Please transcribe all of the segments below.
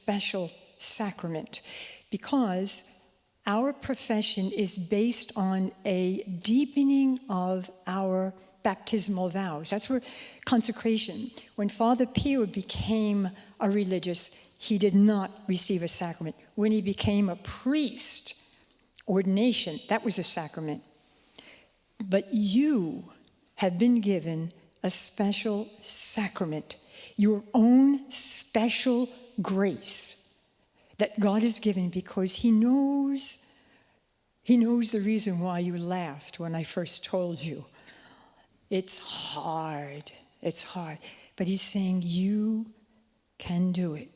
special sacrament because our profession is based on a deepening of our baptismal vows. That's where consecration. When Father Pio became a religious, he did not receive a sacrament. When he became a priest, ordination, that was a sacrament. But you have been given a special sacrament, your own special grace that God has given because he knows the reason why you laughed when I first told you. It's hard, but he's saying you can do it.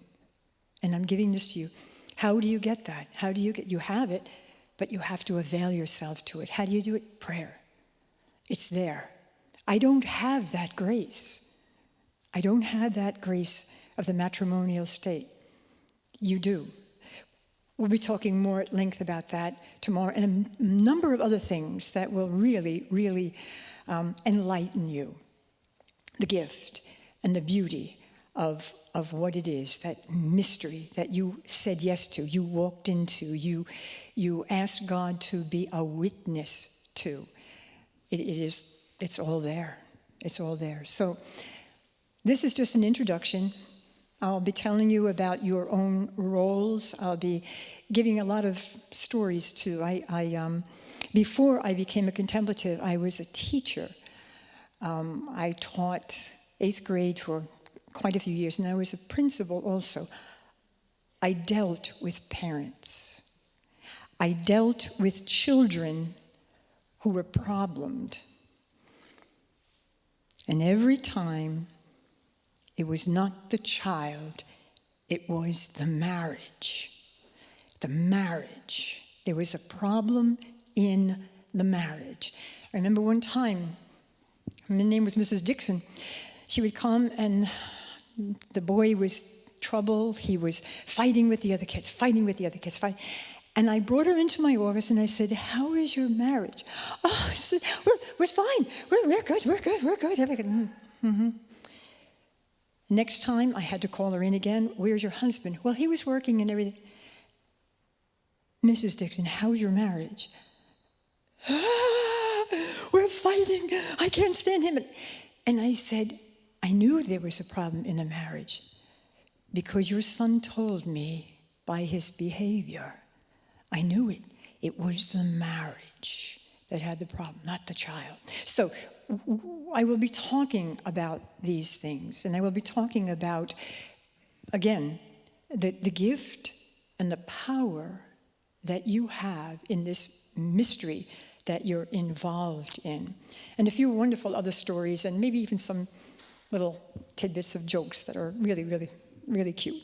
And I'm giving this to you. How do you get that? You have it, but you have to avail yourself to it. How do you do it? Prayer. It's there. I don't have that grace. I don't have that grace of the matrimonial state. You do. We'll be talking more at length about that tomorrow and a number of other things that will really, really enlighten you. The gift and the beauty of what it is, that mystery that you said yes to, you walked into, you asked God to be a witness to. It's all there. It's all there. So this is just an introduction. I'll be telling you about your own roles. I'll be giving a lot of stories too. Before I became a contemplative, I was a teacher. I taught 8th grade for quite a few years, and I was a principal also. I dealt with parents. I dealt with children who were problemed. And every time, it was not the child, it was the marriage. The marriage. There was a problem in the marriage. I remember one time, her name was Mrs. Dixon. She would come and the boy was trouble. He was fighting with the other kids. And I brought her into my office and I said, "How is your marriage?" "Oh," I said, we're fine. We're good. Everything. Mm-hmm. Next time, I had to call her in again. "Where's your husband?" "Well, he was working and everything." "Mrs. Dixon, how's your marriage?" "We're fighting. I can't stand him." And I said, "I knew there was a problem in the marriage because your son told me by his behavior. I knew it. It was the marriage that had the problem, not the child." So I will be talking about these things, and I will be talking about, again, the gift and the power that you have in this mystery that you're involved in. And a few wonderful other stories, and maybe even some little tidbits of jokes that are really, really, really cute.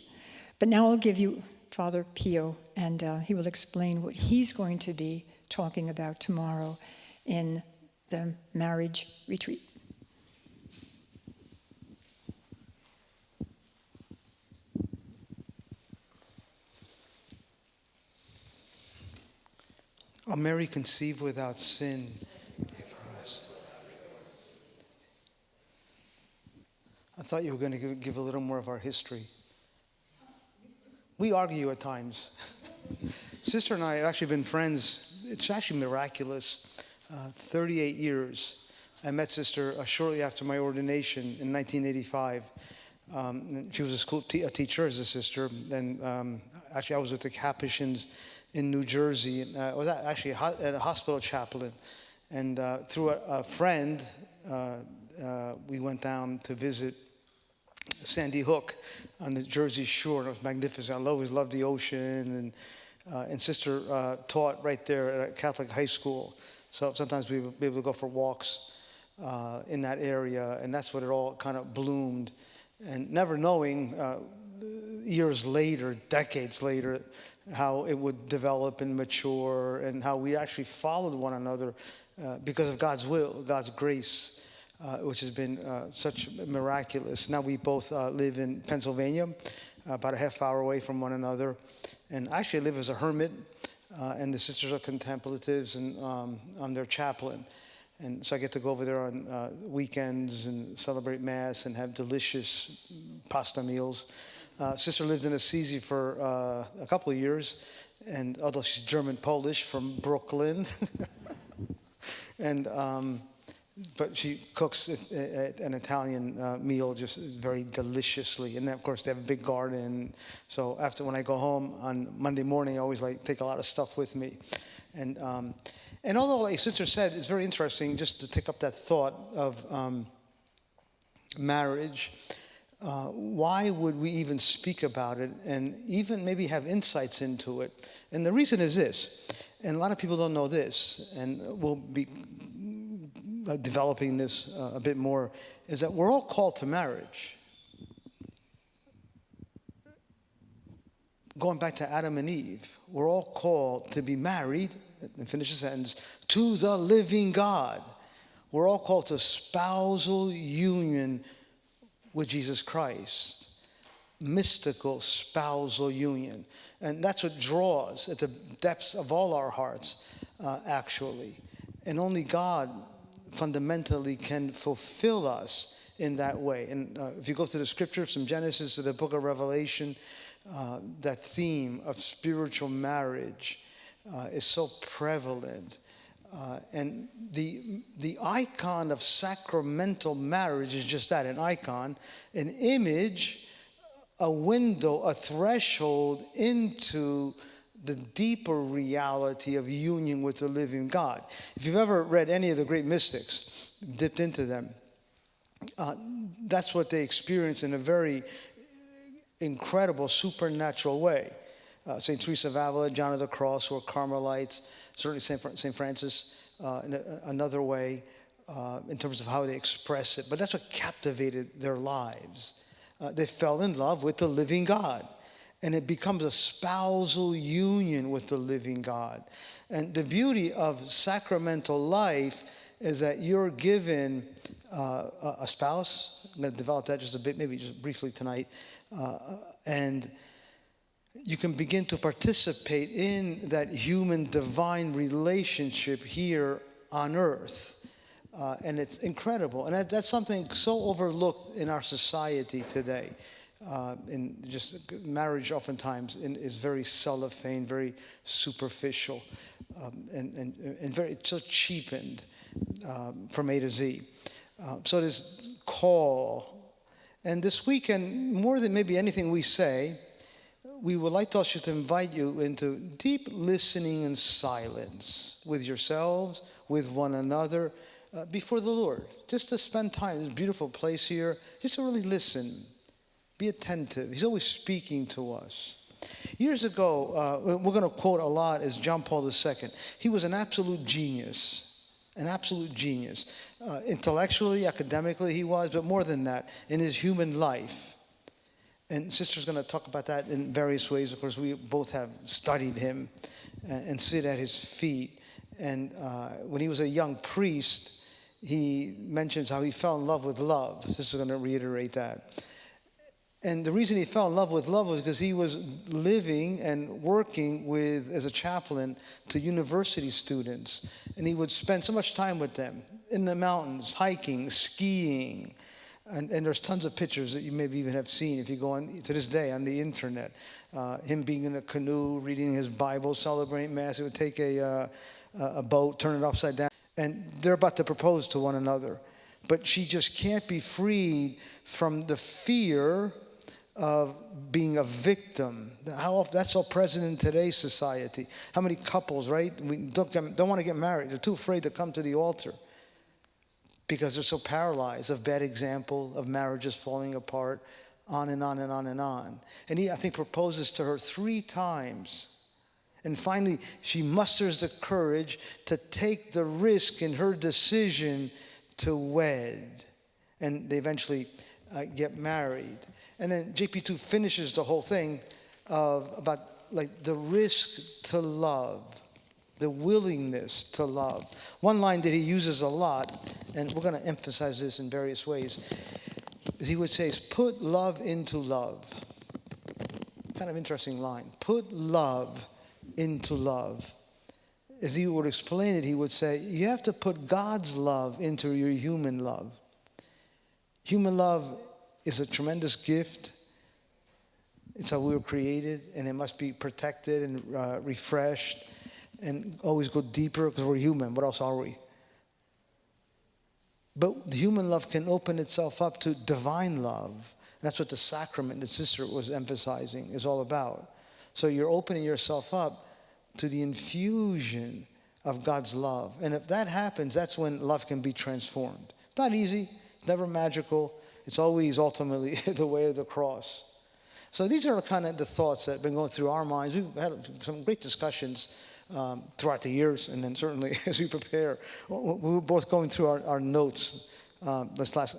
But now I'll give you Father Pio, and he will explain what he's going to be talking about tomorrow in the marriage retreat. O Mary, conceived without sin. I thought you were going to give a little more of our history. We argue at times. Sister and I have actually been friends. It's actually miraculous. 38 years. I met Sister shortly after my ordination in 1985. She was a teacher as a sister. And actually I was with the Capuchins in New Jersey. I was actually a hospital chaplain. And through a friend, we went down to visit Sandy Hook on the Jersey Shore. It was magnificent. I always loved the ocean. And Sister taught right there at a Catholic high school. So sometimes we would be able to go for walks in that area. And that's what it all kind of bloomed. And never knowing years later, decades later, how it would develop and mature, and how we actually followed one another because of God's will, God's grace. Which has been such miraculous. Now we both live in Pennsylvania, about a half hour away from one another. And I actually live as a hermit, and the sisters are contemplatives, and I'm their chaplain. And so I get to go over there on weekends and celebrate Mass and have delicious pasta meals. Sister lived in Assisi for a couple of years, and although she's German-Polish from Brooklyn, and but she cooks an Italian meal just very deliciously. And then, of course, they have a big garden. So when I go home on Monday morning, I always take a lot of stuff with me. And although, like Sister said, it's very interesting just to take up that thought of marriage. Why would we even speak about it and even maybe have insights into it? And the reason is this, and a lot of people don't know this, and we'll be developing this a bit more, is that we're all called to marriage. Going back to Adam and Eve, we're all called to be married, and finish the sentence, to the living God. We're all called to spousal union with Jesus Christ. Mystical spousal union. And that's what draws at the depths of all our hearts, actually. And only God fundamentally can fulfill us in that way. And if you go through the scriptures from Genesis to the book of Revelation, that theme of spiritual marriage is so prevalent. And the icon of sacramental marriage is just that, an icon, an image, a window, a threshold into the deeper reality of union with the living God. If you've ever read any of the great mystics, dipped into them, that's what they experience in a very incredible supernatural way. St. Teresa of Avila, John of the Cross were Carmelites, certainly St. Francis in another way in terms of how they express it. But that's what captivated their lives. They fell in love with the living God. And it becomes a spousal union with the living God. And the beauty of sacramental life is that you're given a spouse. I'm going to develop that just a bit, maybe just briefly tonight. And you can begin to participate in that human divine relationship here on earth. And it's incredible. And that's something so overlooked in our society today. In just marriage oftentimes is very cellophane, very superficial, and very so cheapened from A to Z. So this call, and this weekend, more than maybe anything we say, we would like to invite you into deep listening and silence with yourselves, with one another, before the Lord. Just to spend time in this beautiful place here, just to really listen. Be attentive. He's always speaking to us. Years ago, we're going to quote a lot is John Paul II. He was an absolute genius. An absolute genius. Intellectually, academically he was, but more than that, in his human life. And Sister's going to talk about that in various ways. Of course, we both have studied him and sit at his feet. And when he was a young priest, he mentions how he fell in love with love. Sister's going to reiterate that. And the reason he fell in love with love was because he was living and working as a chaplain to university students. And he would spend so much time with them in the mountains, hiking, skiing. And there's tons of pictures that you maybe even have seen if you go on to this day on the internet. Him being in a canoe, reading his Bible, celebrating Mass. He would take a boat, turn it upside down. And they're about to propose to one another. But she just can't be freed from the fear of being a victim. How often that's so present in today's society. How many couples, right? We don't want to get married. They're too afraid to come to the altar because they're so paralyzed of bad example, of marriages falling apart, on and on and on and on. And he, I think, proposes to her 3 times. And finally, she musters the courage to take the risk in her decision to wed. And they eventually get married. And then JP2 finishes the whole thing about like the risk to love, the willingness to love. One line that he uses a lot, and we're going to emphasize this in various ways, is he would say, is put love into love. Kind of interesting line. Put love into love. As he would explain it, he would say, you have to put God's love into your human love. Human love is a tremendous gift, It's how we were created, and it must be protected and refreshed and always go deeper because we're human. What else are we? But the human love can open itself up to divine love. That's what the sacrament that Sister was emphasizing is all about. So you're opening yourself up to the infusion of God's love. And if that happens, that's when love can be transformed. It's not easy. It's never magical. It's always ultimately the way of the cross. So these are kind of the thoughts that have been going through our minds. We've had some great discussions throughout the years, and then certainly as we prepare. We were both going through our notes this last